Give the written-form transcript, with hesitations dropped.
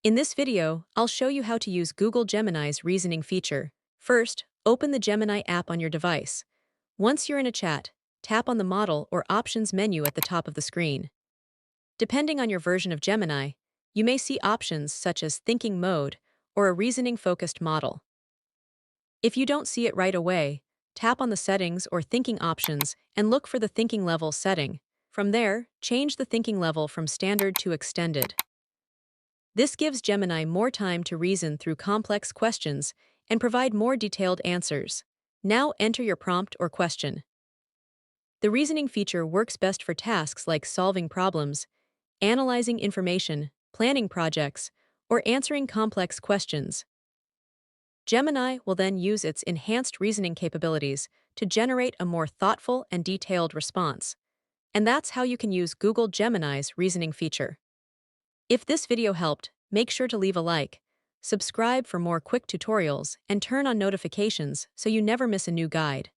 In this video, I'll show you how to use Google Gemini's reasoning feature. First, open the Gemini app on your device. Once you're in a chat, tap on the Model or Options menu at the top of the screen. Depending on your version of Gemini, you may see options such as Thinking Mode or a reasoning-focused model. If you don't see it right away, tap on the Settings or Thinking options and look for the Thinking Level setting. From there, change the thinking level from Standard to Extended. This gives Gemini more time to reason through complex questions and provide more detailed answers. Now enter your prompt or question. The reasoning feature works best for tasks like solving problems, analyzing information, planning projects, or answering complex questions. Gemini will then use its enhanced reasoning capabilities to generate a more thoughtful and detailed response. And that's how you can use Google Gemini's reasoning feature. If this video helped, make sure to leave a like, subscribe for more quick tutorials, and turn on notifications so you never miss a new guide.